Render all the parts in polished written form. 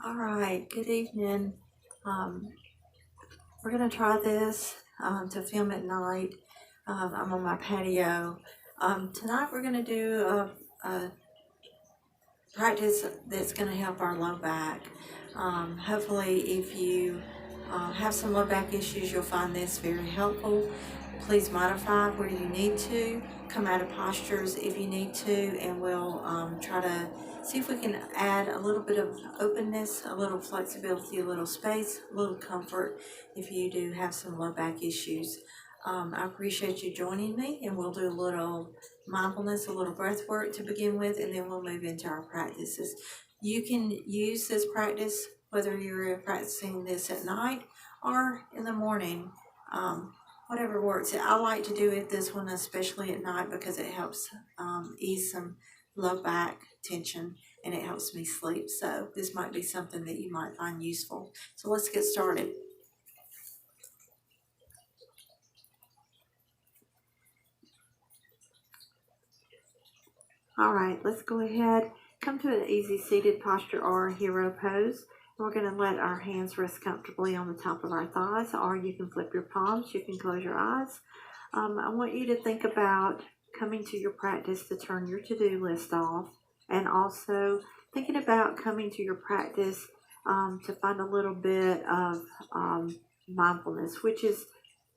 All right, good evening. Um, we're going to try this to film at night. I'm on my patio. Tonight we're going to do a practice that's going to help our low back. Hopefully, if you have some low back issues, you'll find this very helpful. Please modify where you need to, come out of postures if you need to, and we'll try to see if we can add a little bit of openness, a little flexibility, a little space, a little comfort if you do have some low back issues. I appreciate you joining me, and we'll do a little mindfulness, a little breath work to begin with, and then we'll move into our practices. You can use this practice whether you're practicing this at night or in the morning, whatever works. I like to do it this one especially at night because it helps ease some low back tension and it helps me sleep. So this might be something that you might find useful. So let's get started. All right, let's go ahead. Come to an easy seated posture or a hero pose. We're going to let our hands rest comfortably on the top of our thighs, or you can flip your palms. You can close your eyes. I want you to think about coming to your practice to turn your to-do list off, and also thinking about coming to your practice to find a little bit of mindfulness, which is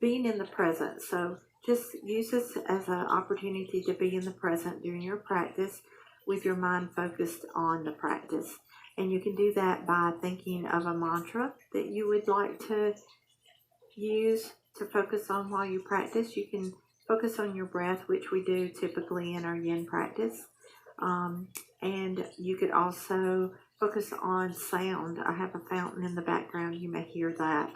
being in the present. So just use this as an opportunity to be in the present during your practice with your mind focused on the practice. And you can do that by thinking of a mantra that you would like to use to focus on while you practice. You can focus on your breath, which we do typically in our yin practice. And you could also focus on sound. I have a fountain in the background. You may hear that.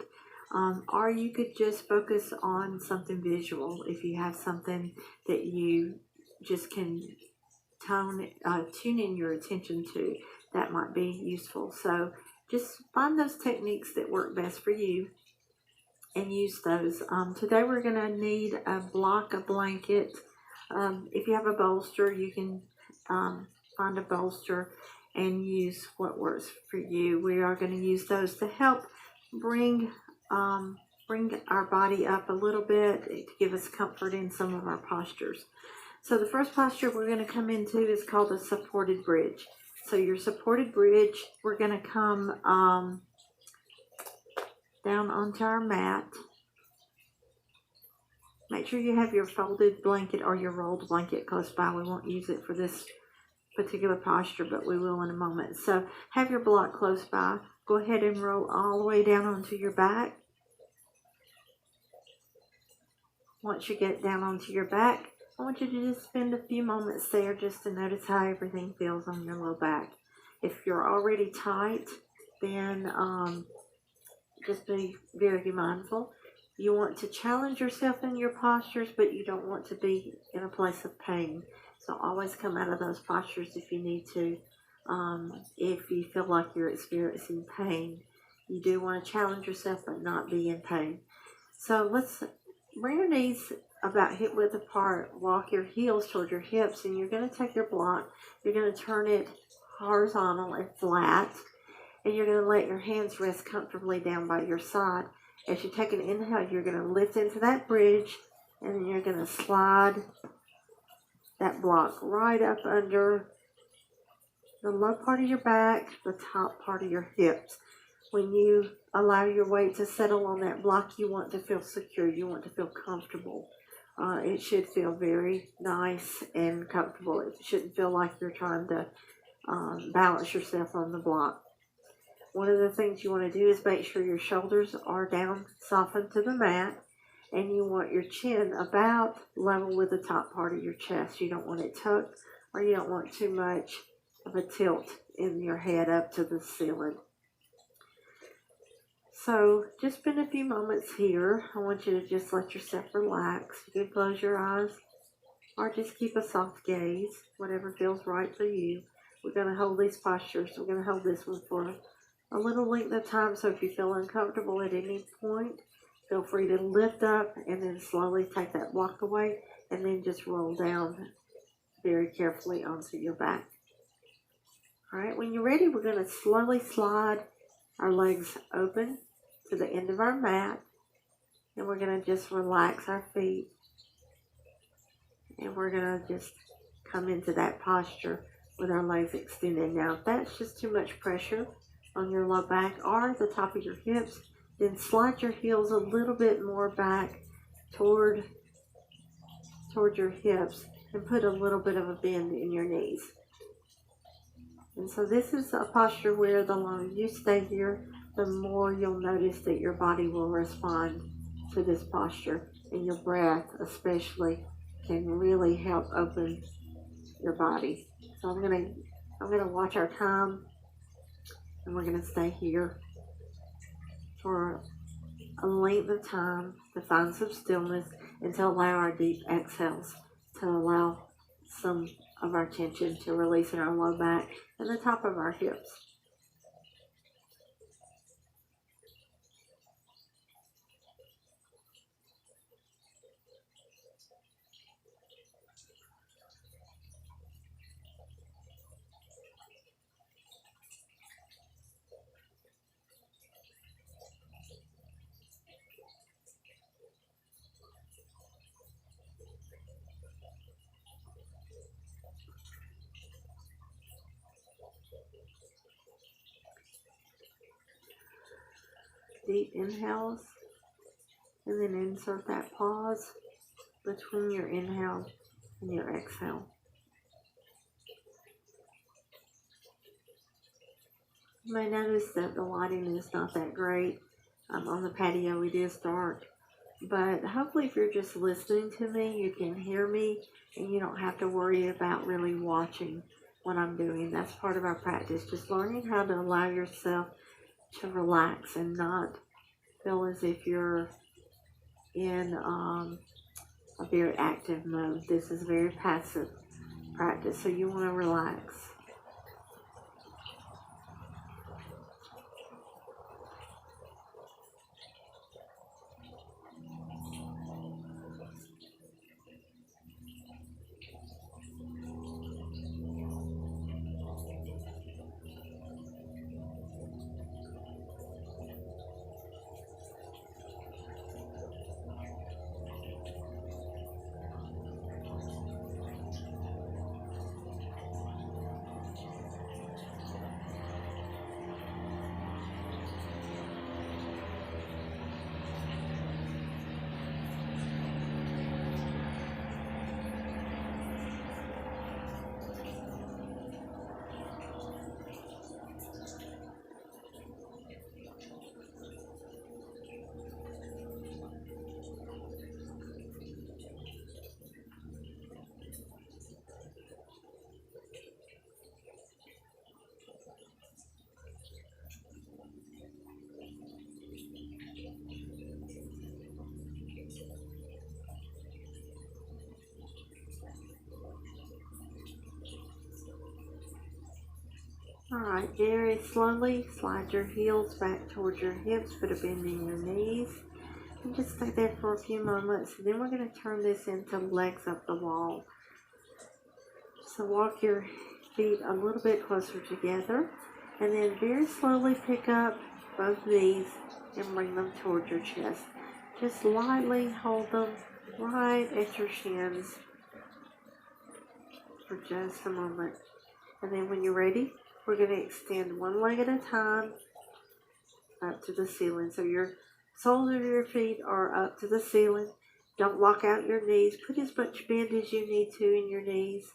Or you could just focus on something visual if you have something that you just can tune in your attention to. That might be useful. So just find those techniques that work best for you and use those. Today we're going to need a block, a blanket. If you have a bolster, you can find a bolster and use what works for you. We are going to use those to help bring our body up a little bit to give us comfort in some of our postures. So the first posture we're going to come into is called a supported bridge. So your supported bridge, we're going to come down onto our mat. Make sure you have your folded blanket or your rolled blanket close by. We won't use it for this particular posture, but we will in a moment. So have your block close by. Go ahead and roll all the way down onto your back. Once you get down onto your back, I want you to just spend a few moments there just to notice how everything feels on your low back. If you're already tight, then just be very mindful. You want to challenge yourself in your postures, but you don't want to be in a place of pain. So always come out of those postures if you need to. If you feel like you're experiencing pain, you do want to challenge yourself but not be in pain. So let's bring your knees about hip width apart. Walk your heels toward your hips, and you're going to take your block. You're going to turn it horizontal and flat, and you're going to let your hands rest comfortably down by your side. As you take an inhale, you're going to lift into that bridge, and then you're going to slide that block right up under the low part of your back, the top part of your hips. When you allow your weight to settle on that block, you want to feel secure. You want to feel comfortable. It should feel very nice and comfortable. It shouldn't feel like you're trying to balance yourself on the block. One of the things you want to do is make sure your shoulders are down, softened to the mat, and you want your chin about level with the top part of your chest. You don't want it tucked, or you don't want too much of a tilt in your head up to the ceiling. So just spend a few moments here. I want you to just let yourself relax. You can close your eyes or just keep a soft gaze, whatever feels right for you. We're going to hold these postures. We're going to hold this one for a little length of time. So if you feel uncomfortable at any point, feel free to lift up and then slowly take that block away and then just roll down very carefully onto your back. All right, when you're ready, we're going to slowly slide our legs open to the end of our mat. And we're going to just relax our feet. And we're going to just come into that posture with our legs extended. Now, if that's just too much pressure on your low back or the top of your hips, then slide your heels a little bit more back toward your hips and put a little bit of a bend in your knees. And so this is a posture where the longer you stay here, the more you'll notice that your body will respond to this posture, and your breath especially can really help open your body. So I'm gonna watch our time, and we're gonna stay here for a length of time to find some stillness and to allow our deep exhales to allow some of our tension to release in our low back and the top of our hips. Deep inhales, and then insert that pause between your inhale and your exhale. You may notice that the lighting is not that great. On the patio it is dark, but hopefully if you're just listening to me, you can hear me and you don't have to worry about really watching what I'm doing. That's part of our practice, just learning how to allow yourself to relax and not feel as if you're in a very active mode. This is very passive practice, so you want to relax. Alright, very slowly slide your heels back towards your hips, put a bend in your knees, and just stay there for a few moments. And then we're going to turn this into legs up the wall. So walk your feet a little bit closer together, and then very slowly pick up both knees and bring them towards your chest. Just lightly hold them right at your shins for just a moment. And then when you're ready, we're going to extend one leg at a time up to the ceiling. So your soles of your feet are up to the ceiling. Don't lock out your knees. Put as much bend as you need to in your knees.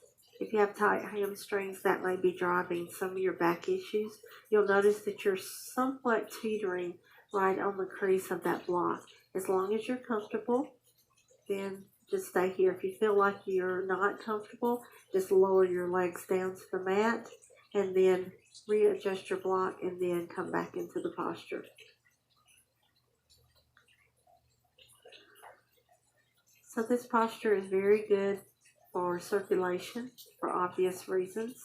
If you have tight hamstrings, that may be driving some of your back issues. You'll notice that you're somewhat teetering right on the crease of that block. As long as you're comfortable, then just stay here. If you feel like you're not comfortable, just lower your legs down to the mat and then readjust your block and then come back into the posture. So this posture is very good for circulation for obvious reasons,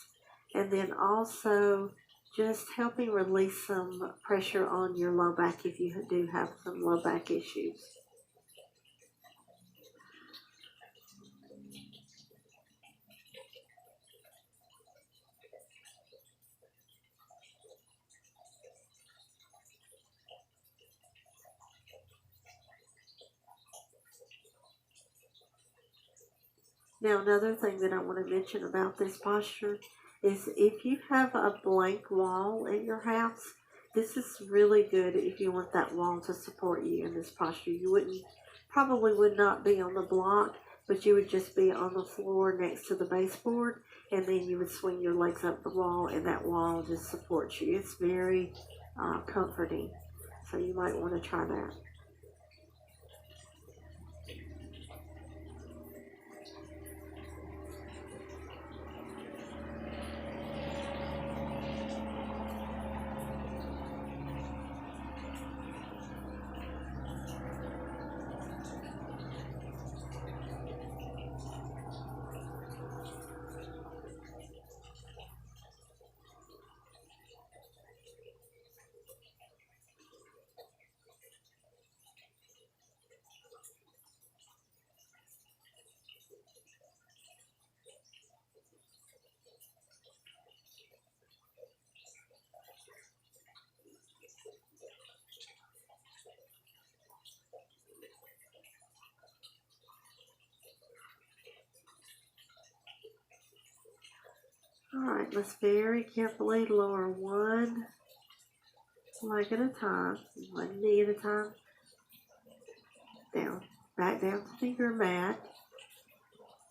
and then also just helping release some pressure on your low back if you do have some low back issues. Now, another thing that I want to mention about this posture is if you have a blank wall in your house, this is really good if you want that wall to support you in this posture. You probably would not be on the block, but you would just be on the floor next to the baseboard, and then you would swing your legs up the wall, and that wall just supports you. It's very comforting, so you might want to try that. Alright, let's very carefully lower one leg at a time, one knee at a time, down, back down to your mat,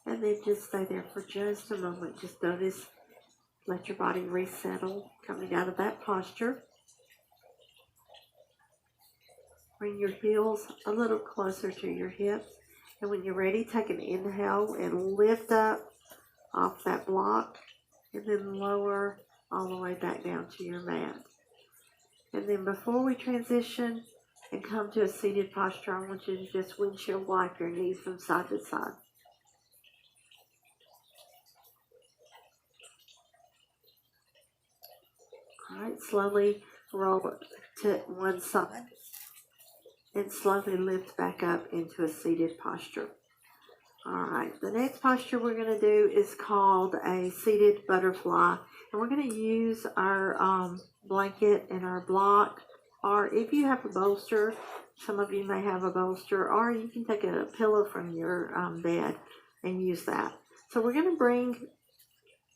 and then just stay there for just a moment. Just notice, let your body resettle coming out of that posture. Bring your heels a little closer to your hips, and when you're ready, take an inhale and lift up off that block, and then lower all the way back down to your mat. And then before we transition and come to a seated posture, I want you to just windshield wipe your knees from side to side. All right, slowly roll to one side and slowly lift back up into a seated posture. All right, the next posture we're going to do is called a seated butterfly. And we're going to use our blanket and our block, or if you have a bolster, some of you may have a bolster, or you can take a pillow from your bed and use that. So we're going to bring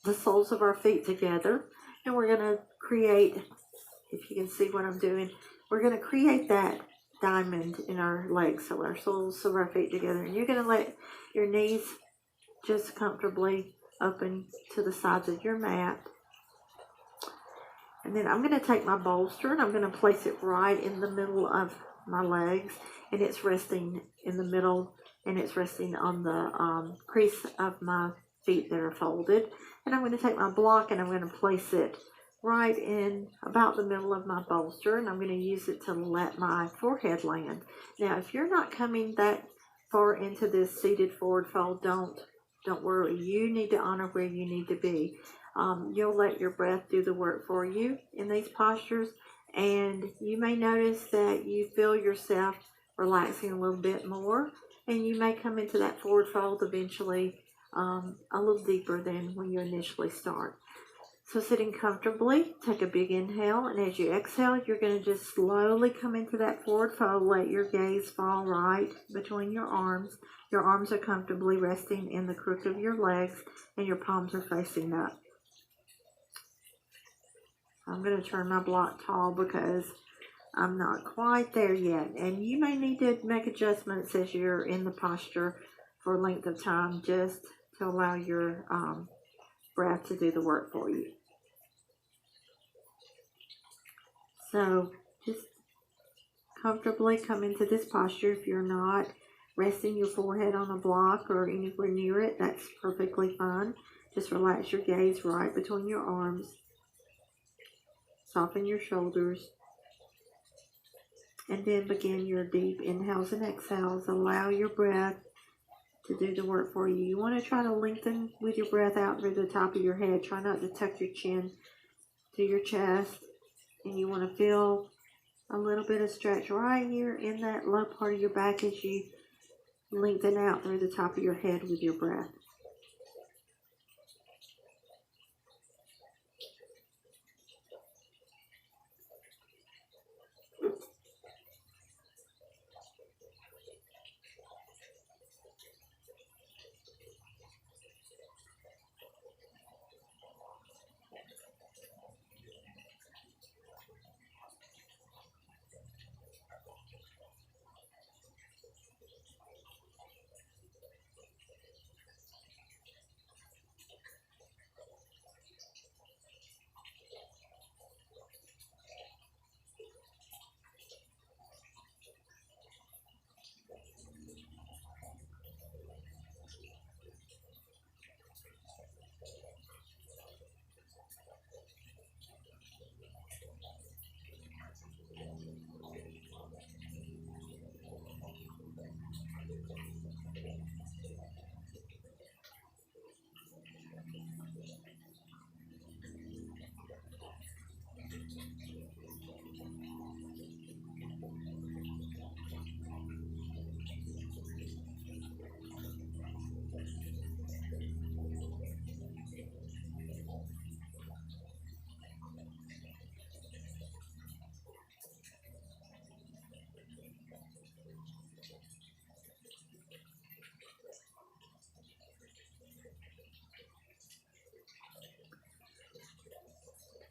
the soles of our feet together, and we're going to create, if you can see what I'm doing, we're going to create that diamond in our legs, so our soles of our feet together, and you're going to let your knees just comfortably open to the sides of your mat. And then I'm going to take my bolster and I'm going to place it right in the middle of my legs, and it's resting in the middle, and it's resting on the crease of my feet that are folded. And I'm going to take my block and I'm going to place it right in about the middle of my bolster, and I'm going to use it to let my forehead land. Now, if you're not coming that far into this seated forward fold, don't worry. You need to honor where you need to be. You'll let your breath do the work for you in these postures, and you may notice that you feel yourself relaxing a little bit more, and you may come into that forward fold eventually a little deeper than when you initially start. So sitting comfortably, take a big inhale, and as you exhale, you're going to just slowly come into that forward fold. Let your gaze fall right between your arms. Your arms are comfortably resting in the crook of your legs, and your palms are facing up. I'm going to turn my block tall because I'm not quite there yet. And you may need to make adjustments as you're in the posture for a length of time, just to allow your breath to do the work for you. So just comfortably come into this posture. If you're not resting your forehead on a block or anywhere near it, that's perfectly fine. Just relax your gaze right between your arms. Soften your shoulders. And then begin your deep inhales and exhales. Allow your breath to do the work for you. You want to try to lengthen with your breath out through the top of your head. Try not to tuck your chin to your chest. And you want to feel a little bit of stretch right here in that low part of your back as you lengthen out through the top of your head with your breath.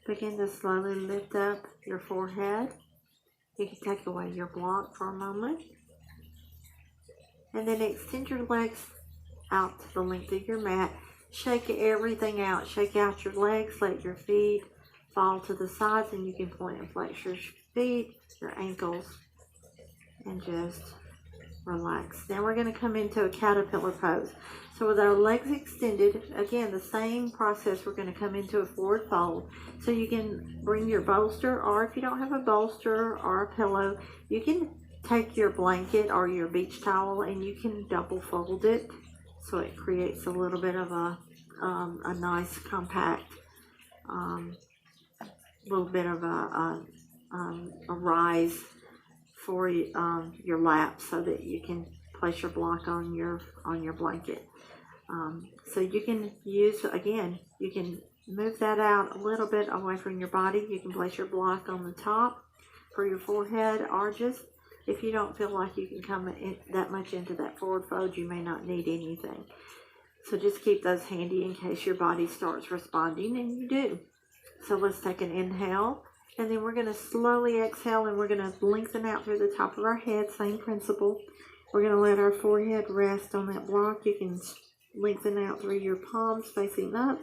Begin to slowly lift up your forehead. You can take away your block for a moment. And then extend your legs out to the length of your mat. Shake everything out. Shake out your legs. Let your feet fall to the sides, and you can point and flex your feet, your ankles, and just relax. Now we're going to come into a caterpillar pose. So with our legs extended, again, the same process, we're going to come into a forward fold. So you can bring your bolster, or if you don't have a bolster or a pillow, you can take your blanket or your beach towel and you can double fold it, so it creates a little bit of a nice compact, little bit of a rise for your lap, so that you can place your block on your blanket. So you can use, again, you can move that out a little bit away from your body. You can place your block on the top for your forehead, or just if you don't feel like you can come in that much into that forward fold, you may not need anything. So just keep those handy in case your body starts responding, and you do. So let's take an inhale, and then we're going to slowly exhale, and we're going to lengthen out through the top of our head. Same principle. We're going to let our forehead rest on that block. You can lengthen out through your palms facing up.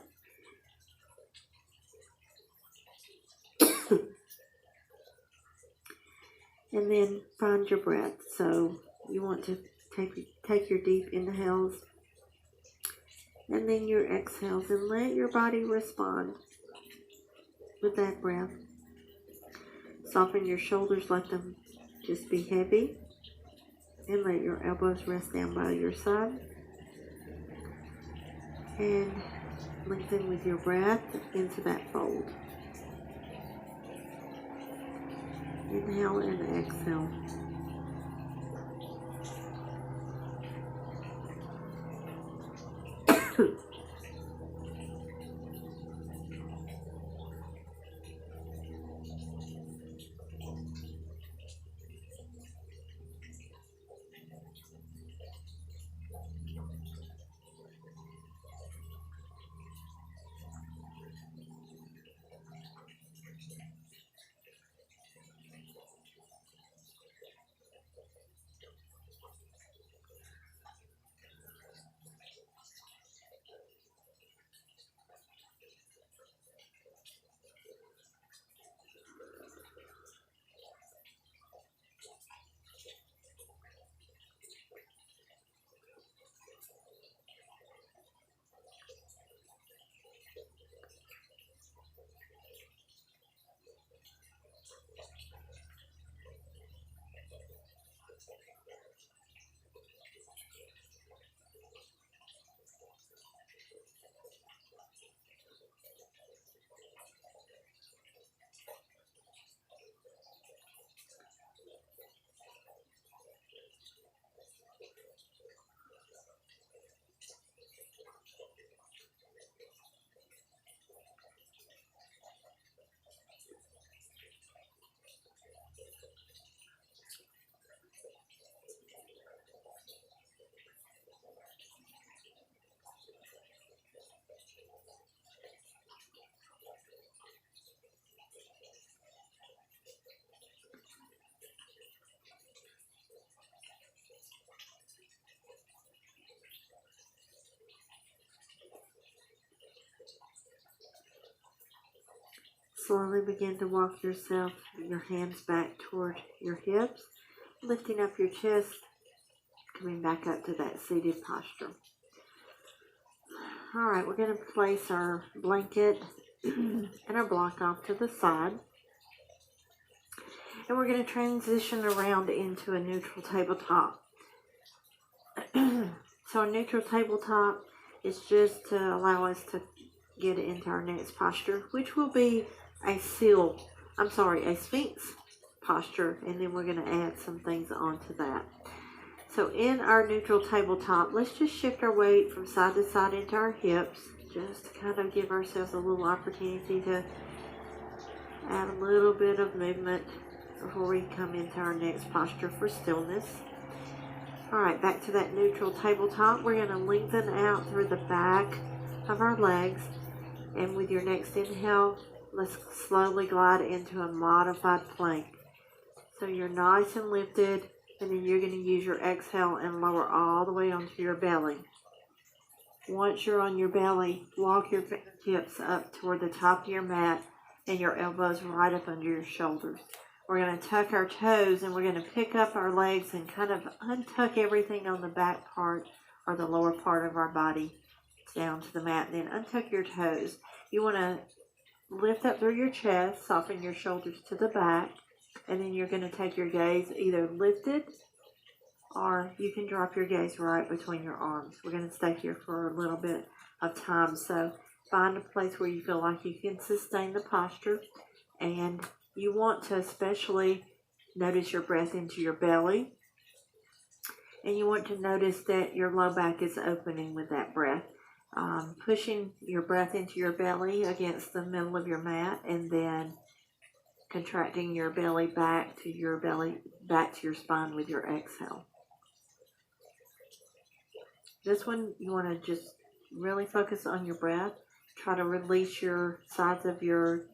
And then find your breath. So you want to take your deep inhales and then your exhales, and let your body respond with that breath. Soften your shoulders, let them just be heavy, and let your elbows rest down by your side. And lengthen with your breath into that fold. Inhale and exhale. Slowly begin to walk your hands back toward your hips, lifting up your chest, coming back up to that seated posture. All right, we're going to place our blanket and our block off to the side. And we're going to transition around into a neutral tabletop. So a neutral tabletop is just to allow us to get into our next posture, which will be a Sphinx posture, and then we're going to add some things onto that. So in our neutral tabletop, let's just shift our weight from side to side into our hips, just to kind of give ourselves a little opportunity to add a little bit of movement before we come into our next posture for stillness. Alright, back to that neutral tabletop. We're going to lengthen out through the back of our legs. And with your next inhale, let's slowly glide into a modified plank. So you're nice and lifted, and then you're going to use your exhale and lower all the way onto your belly. Once you're on your belly, walk your fingertips up toward the top of your mat and your elbows right up under your shoulders. We're going to tuck our toes, and we're going to pick up our legs and kind of untuck everything on the back part or the lower part of our body down to the mat. And then untuck your toes. You want to lift up through your chest, soften your shoulders to the back, and then you're going to take your gaze either lifted, or you can drop your gaze right between your arms. We're going to stay here for a little bit of time. So find a place where you feel like you can sustain the posture, and you want to especially notice your breath into your belly, and you want to notice that your low back is opening with that breath. Pushing your breath into your belly against the middle of your mat, and then contracting your belly back to your spine with your exhale. This one, you want to just really focus on your breath. Try to release your sides of your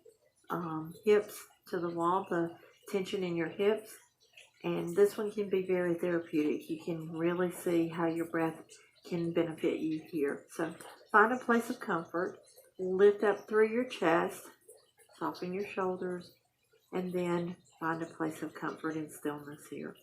hips to the wall, the tension in your hips. And this one can be very therapeutic. You can really see how your breath can benefit you here. So find a place of comfort, lift up through your chest, soften your shoulders, and then find a place of comfort and stillness here.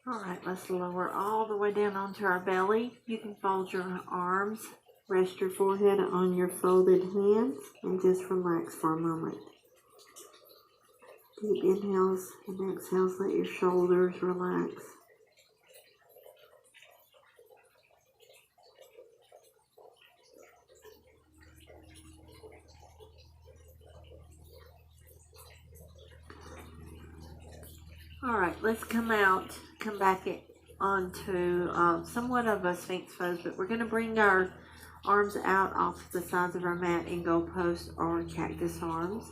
Alright, let's lower all the way down onto our belly. You can fold your arms, rest your forehead on your folded hands, and just relax for a moment. Deep inhales and exhales, let your shoulders relax. Alright, let's come back onto somewhat of a Sphinx pose, but we're going to bring our arms out off the sides of our mat in goalpost or cactus arms.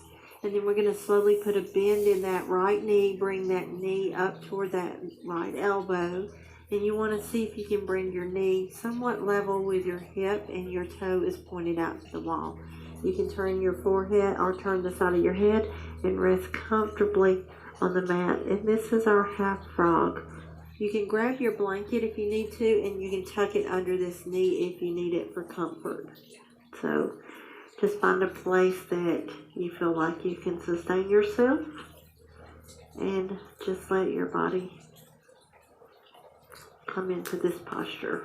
And then we're going to slowly put a bend in that right knee, bring that knee up toward that right elbow. And you want to see if you can bring your knee somewhat level with your hip and your toe is pointed out to the wall. You can turn your forehead or turn the side of your head and rest comfortably on the mat. And this is our half frog. You can grab your blanket if you need to, and you can tuck it under this knee if you need it for comfort. So just find a place that you feel like you can sustain yourself, and just let your body come into this posture.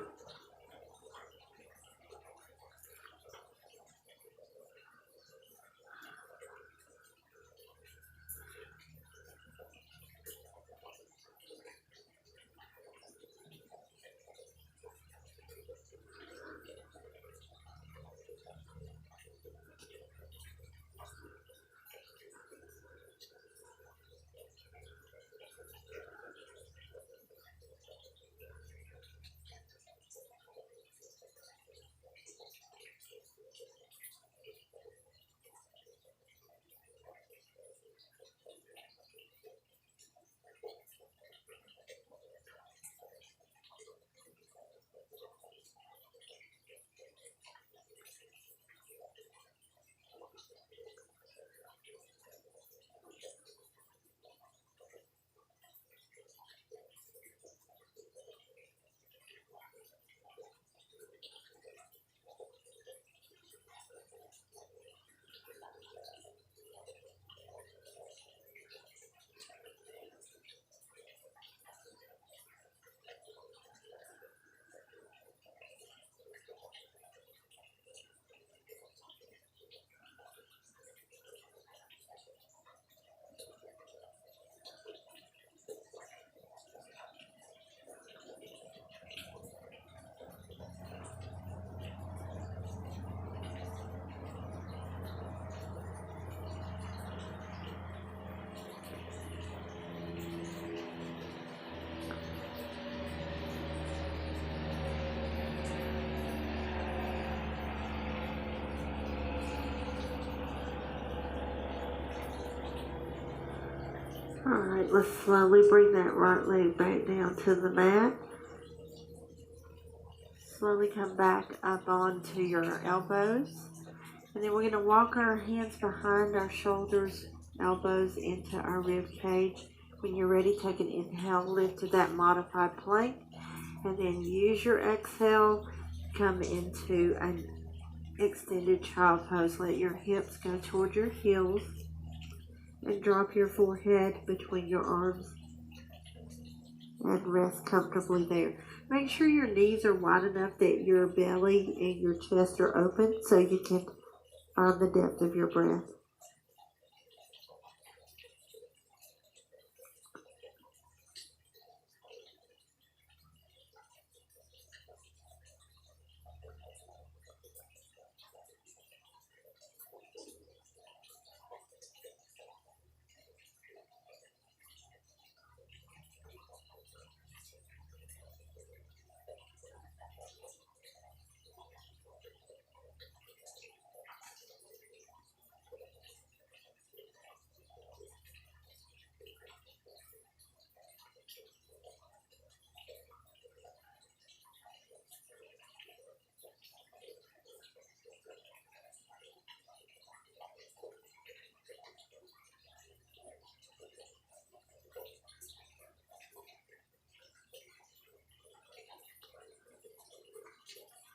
Alright, let's slowly bring that right leg back down to the mat. Slowly come back up onto your elbows. And then we're going to walk our hands behind our shoulders, elbows into our rib cage. When you're ready, take an inhale, lift to that modified plank. And then use your exhale, come into an extended child pose. Let your hips go toward your heels. And drop your forehead between your arms and rest comfortably there. Make sure your knees are wide enough that your belly and your chest are open so you can find the depth of your breath.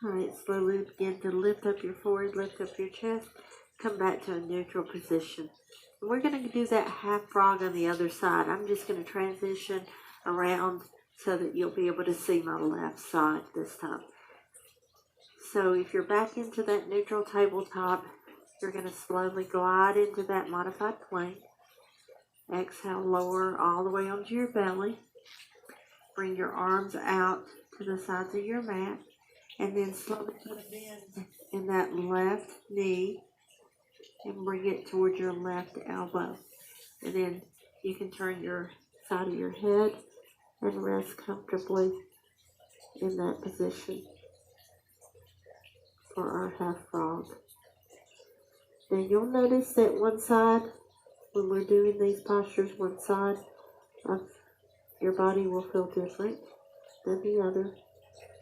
Alright, slowly begin to lift up your forehead, lift up your chest, come back to a neutral position. And we're going to do that half frog on the other side. I'm just going to transition around so that you'll be able to see my left side this time. So if you're back into that neutral tabletop, you're going to slowly glide into that modified plank. Exhale, lower all the way onto your belly. Bring your arms out to the sides of your mat. And then slowly put a bend in that left knee and bring it towards your left elbow. And then you can turn your side of your head and rest comfortably in that position for our half frog. Now you'll notice that one side, when we're doing these postures, one side of your body will feel different than the other.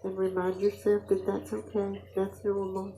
And remind yourself that that's okay, that's normal.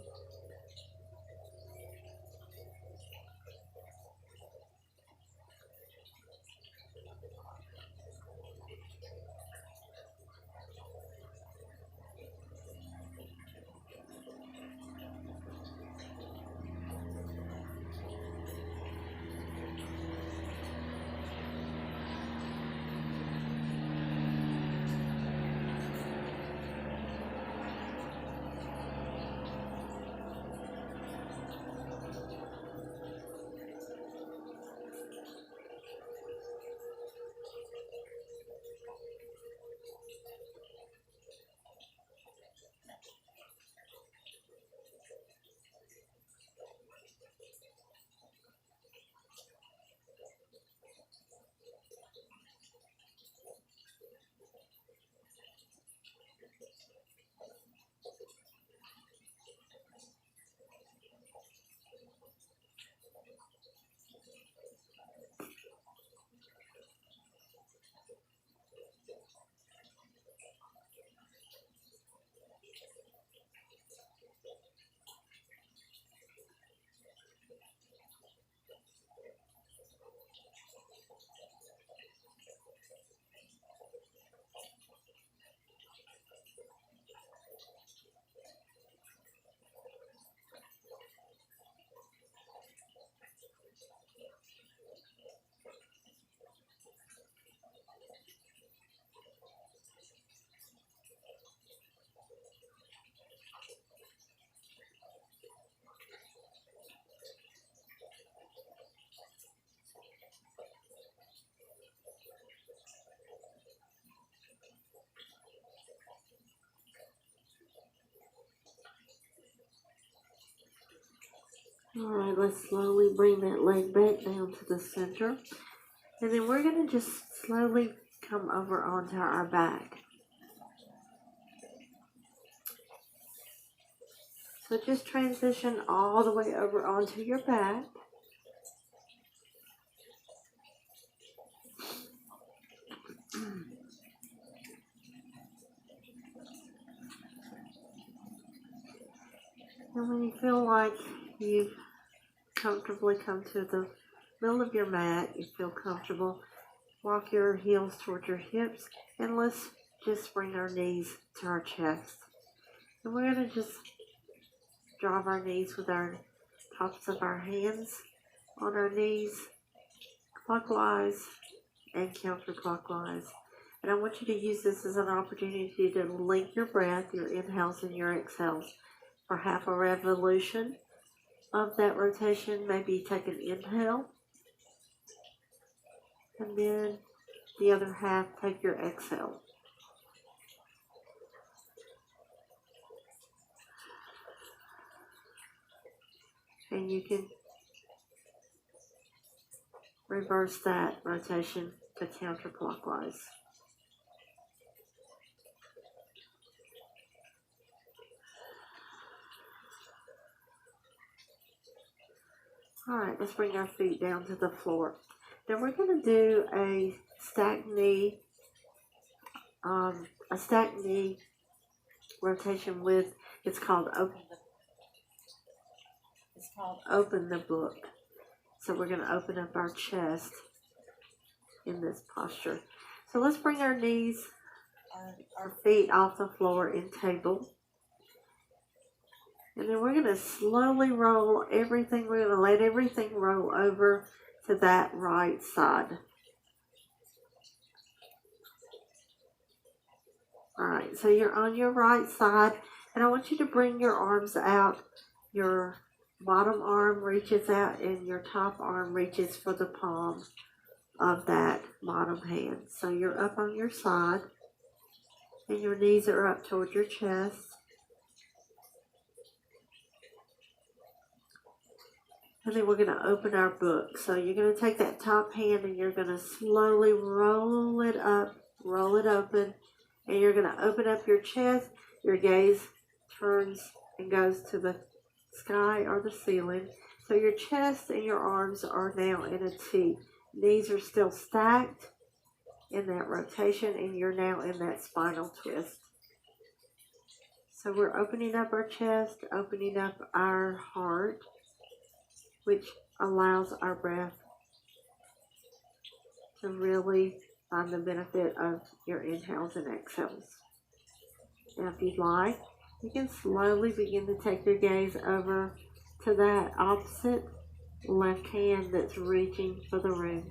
Alright, let's slowly bring that leg back down to the center. And then we're going to just slowly come over onto our back. So just transition all the way over onto your back. And when you feel like you've comfortably come to the middle of your mat, you feel comfortable, walk your heels towards your hips, and let's just bring our knees to our chest. And we're going to just drive our knees with our tops of our hands on our knees, clockwise and counterclockwise. And I want you to use this as an opportunity to link your breath, your inhales and your exhales, for half a revolution of that rotation. Maybe take an inhale, and then the other half, take your exhale. And you can reverse that rotation to counterclockwise. Alright, let's bring our feet down to the floor. Then we're going to do a stacked knee rotation with, it's called open the book. So we're going to open up our chest in this posture. So let's bring our knees, our feet off the floor in table. And then we're going to slowly roll everything. We're going to let everything roll over to that right side. Alright, so you're on your right side. And I want you to bring your arms out. Your bottom arm reaches out and your top arm reaches for the palm of that bottom hand. So you're up on your side. And your knees are up toward your chest. And then we're going to open our book. So you're going to take that top hand and you're going to slowly roll it up, roll it open, and you're going to open up your chest. Your gaze turns and goes to the sky or the ceiling. So your chest and your arms are now in a T. Knees are still stacked in that rotation, and you're now in that spinal twist. So we're opening up our chest, opening up our heart, which allows our breath to really find the benefit of your inhales and exhales. Now, if you'd like, you can slowly begin to take your gaze over to that opposite left hand that's reaching for the room.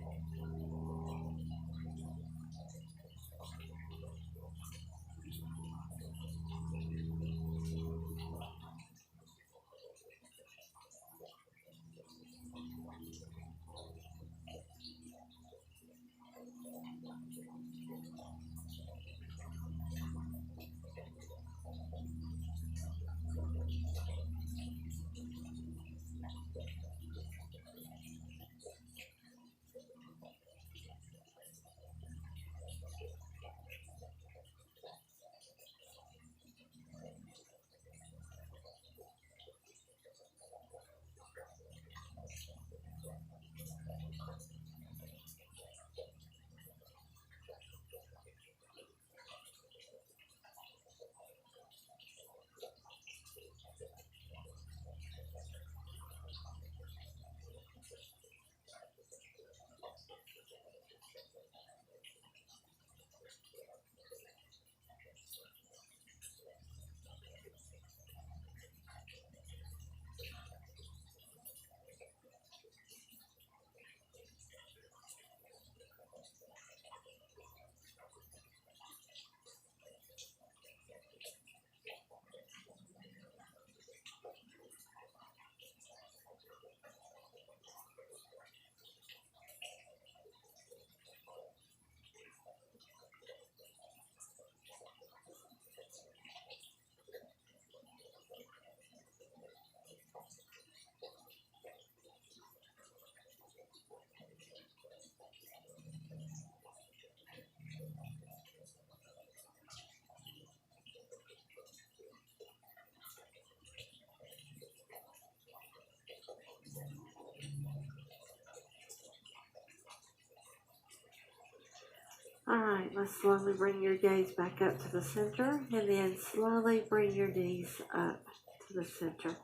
Alright, let's slowly bring your gaze back up to the center, and then slowly bring your knees up to the center,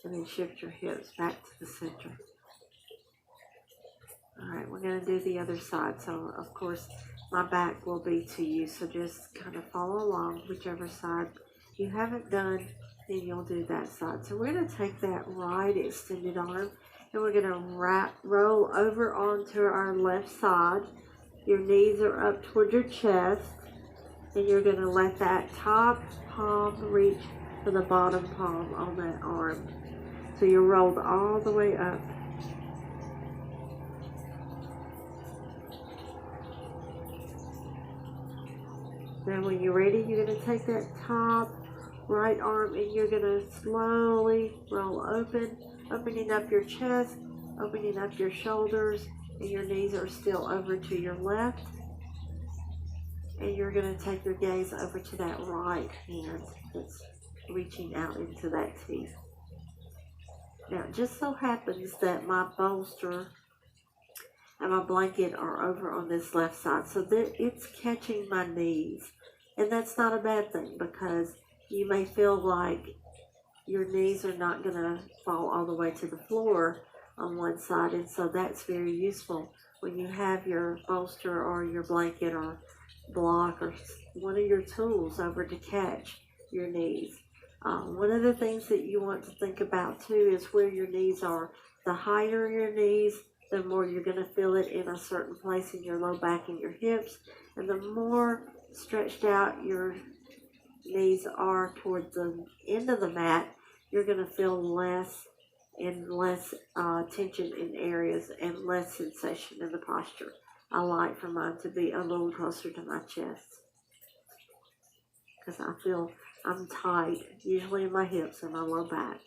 and then shift your hips back to the center. Alright, we're going to do the other side, so of course my back will be to you, so just kind of follow along whichever side you haven't done, then you'll do that side. So we're going to take that right extended arm, and we're going to roll over onto our left side. Your knees are up toward your chest, and you're going to let that top palm reach for the bottom palm on that arm. So you're rolled all the way up. Now when you're ready, you're going to take that top right arm and you're going to slowly roll open, opening up your chest, opening up your shoulders, and your knees are still over to your left. And you're going to take your gaze over to that right hand that's reaching out into that T. Now, it just so happens that my bolster and my blanket are over on this left side, so that it's catching my knees. And that's not a bad thing, because you may feel like your knees are not going to fall all the way to the floor on one side, and so that's very useful when you have your bolster or your blanket or block or one of your tools over to catch your knees. One of the things that you want to think about too is where your knees are. The higher your knees, the more you're going to feel it in a certain place in your low back and your hips, and the more stretched out your knees are toward the end of the mat, you're going to feel less and less tension in areas and less sensation in the posture. I like for mine to be a little closer to my chest, because I feel I'm tight, usually in my hips and my low back.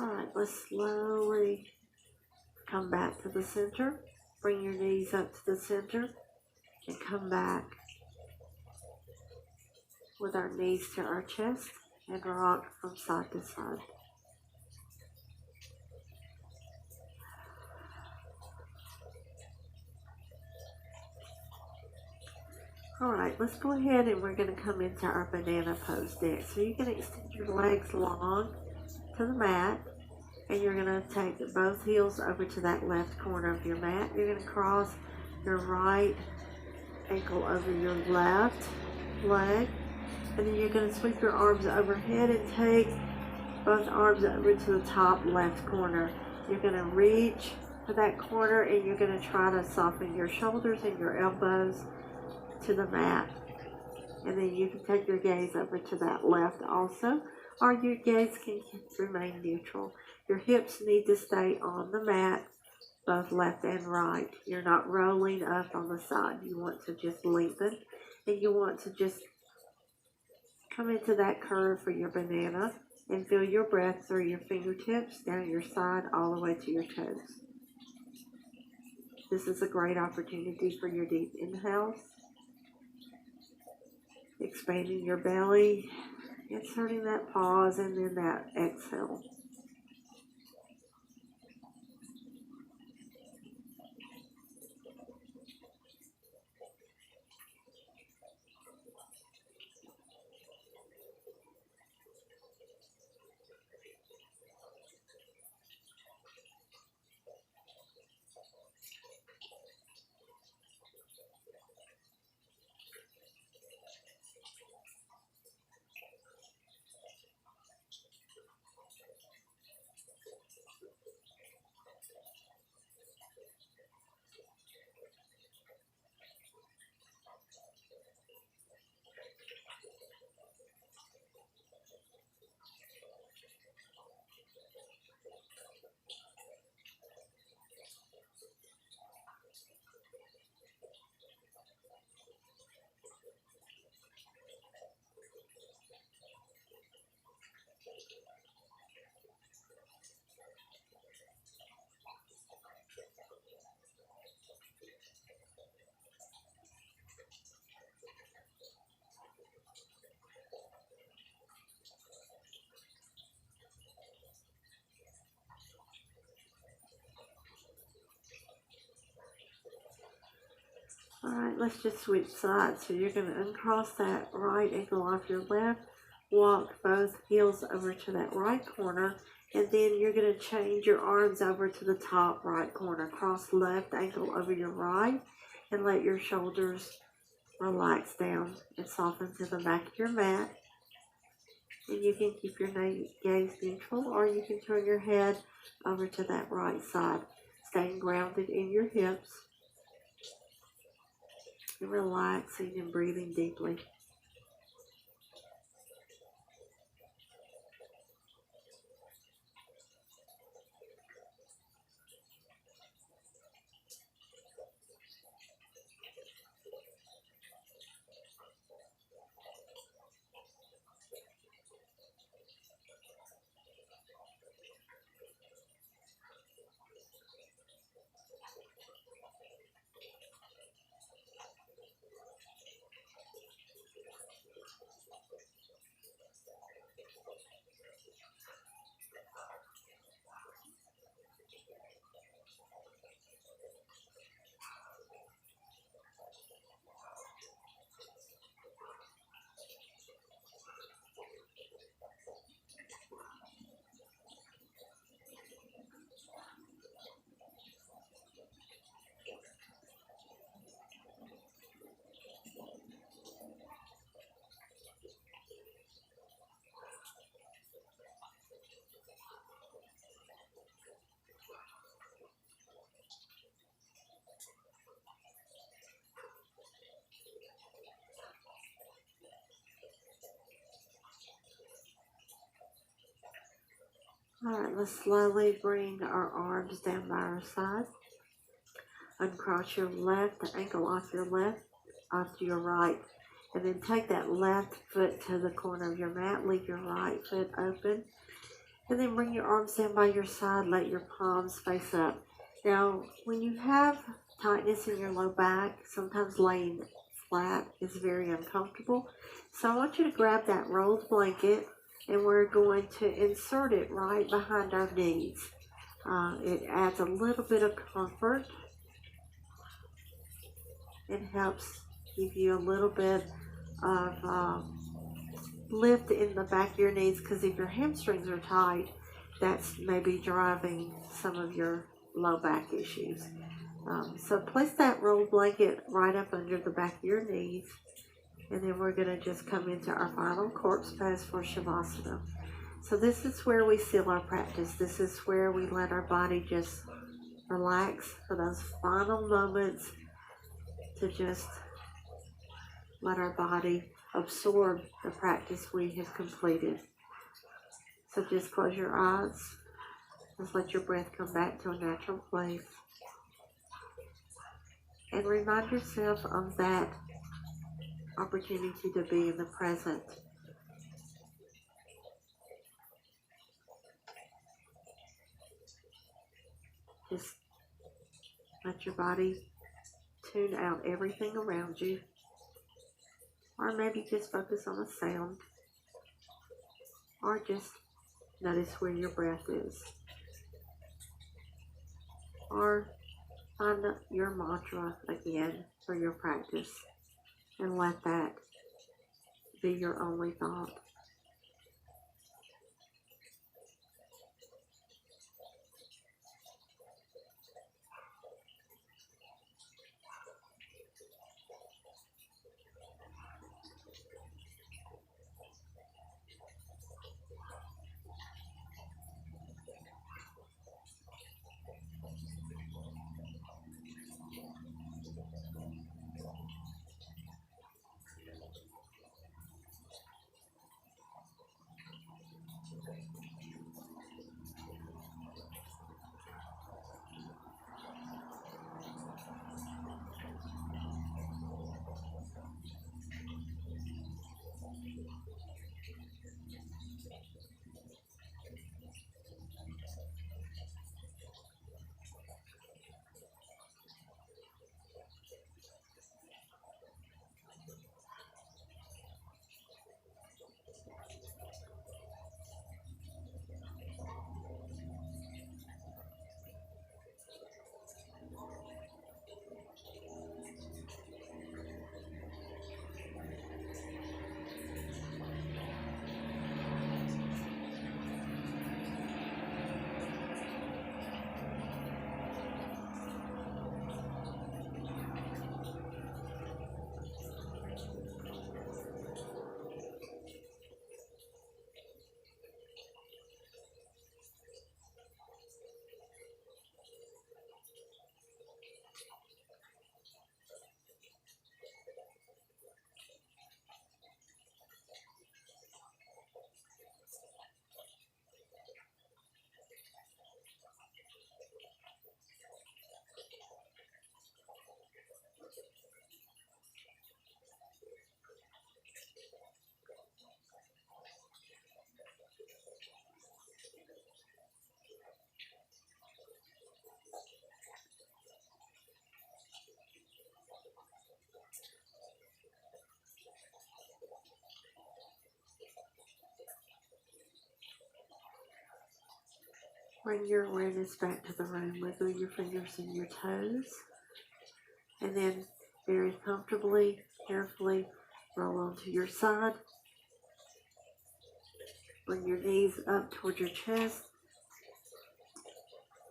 Alright, let's slowly come back to the center. Bring your knees up to the center and come back with our knees to our chest and rock from side to side. Alright, let's go ahead and we're going to come into our banana pose next. So you can extend your legs long to the mat, and you're going to take both heels over to that left corner of your mat. You're going to cross your right ankle over your left leg, and then you're going to sweep your arms overhead and take both arms over to the top left corner. You're going to reach for that corner, and you're going to try to soften your shoulders and your elbows to the mat. And then you can take your gaze over to that left also, or your gaze can remain neutral. Your hips need to stay on the mat, both left and right. You're not rolling up on the side. You want to just lengthen, and you want to just come into that curve for your banana and feel your breath through your fingertips, down your side, all the way to your toes. This is a great opportunity for your deep inhales. Expanding your belly, inserting that pause, and then that exhale. Alright, let's just switch sides. So you're going to uncross that right ankle off your left, walk both heels over to that right corner, and then you're going to change your arms over to the top right corner. Cross left ankle over your right, and let your shoulders relax down and soften to the back of your mat. And you can keep your gaze neutral, or you can turn your head over to that right side, staying grounded in your hips. And relaxing and breathing deeply. Alright, let's slowly bring our arms down by our side. Uncross your left ankle off your left, onto your right. And then take that left foot to the corner of your mat. Leave your right foot open. And then bring your arms down by your side, let your palms face up. Now, when you have tightness in your low back, sometimes laying flat is very uncomfortable. So I want you to grab that rolled blanket and we're going to insert it right behind our knees. It adds a little bit of comfort. It helps give you a little bit of lift in the back of your knees, because if your hamstrings are tight, that's maybe driving some of your low back issues. So place that rolled blanket right up under the back of your knees, and then we're going to just come into our final corpse pose for Shavasana. So this is where we seal our practice. This is where we let our body just relax for those final moments, to just let our body absorb the practice we have completed. So just close your eyes. Just let your breath come back to a natural place. And remind yourself of that opportunity to be in the present. Just let your body tune out everything around you. Or maybe just focus on a sound. Or just notice where your breath is. Or find your mantra again for your practice. And let that be your only thought. Bring your awareness back to the room. Wiggle your fingers and your toes. And then very comfortably, carefully roll onto your side. Bring your knees up towards your chest.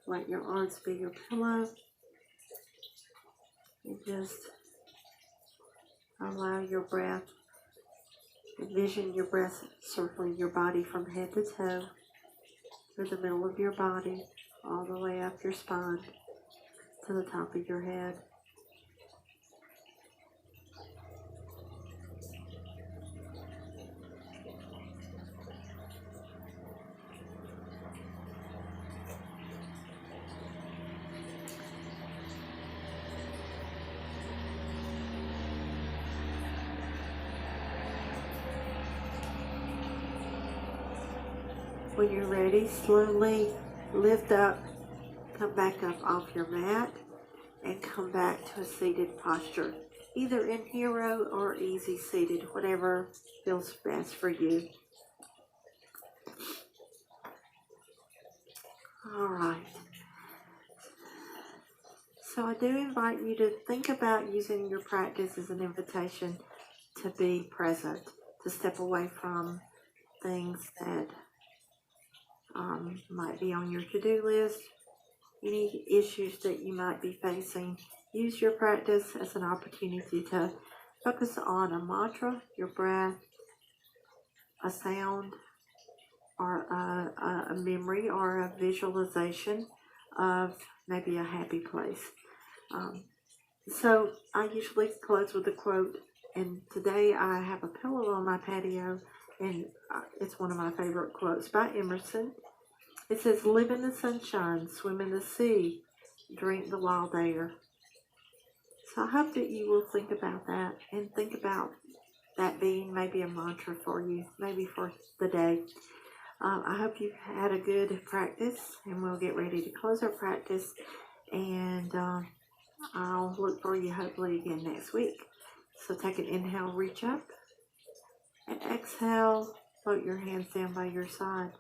Let your arms be your pillow. And just allow your breath, envision your breath circling your body from head to toe, through the middle of your body, all the way up your spine to the top of your head. When you're ready, slowly lift up, come back up off your mat, and come back to a seated posture, either in hero or easy seated, whatever feels best for you. All right. So I do invite you to think about using your practice as an invitation to be present, to step away from things that might be on your to-do list, any issues that you might be facing. Use your practice as an opportunity to focus on a mantra, your breath, a sound, or a memory or a visualization of maybe a happy place. So I usually close with a quote, and today I have a pillow on my patio, and it's one of my favorite quotes by Emerson. It says, "Live in the sunshine, swim in the sea, drink the wild air." So I hope that you will think about that and think about that being maybe a mantra for you, maybe for the day. I hope you've had a good practice, and we'll get ready to close our practice, and I'll look for you hopefully again next week. So take an inhale, reach up, and exhale, float your hands down by your side.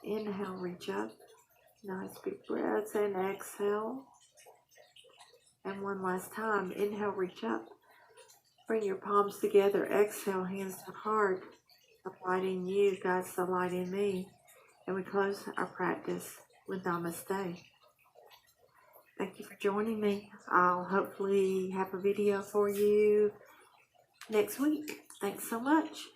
Inhale, reach up, nice big breaths, and exhale. And one last time, inhale, reach up, bring your palms together, exhale, hands to heart. The light in you guides the light in me. And we close our practice with Namaste. Thank you for joining me. I'll hopefully have a video for you next week. Thanks so much.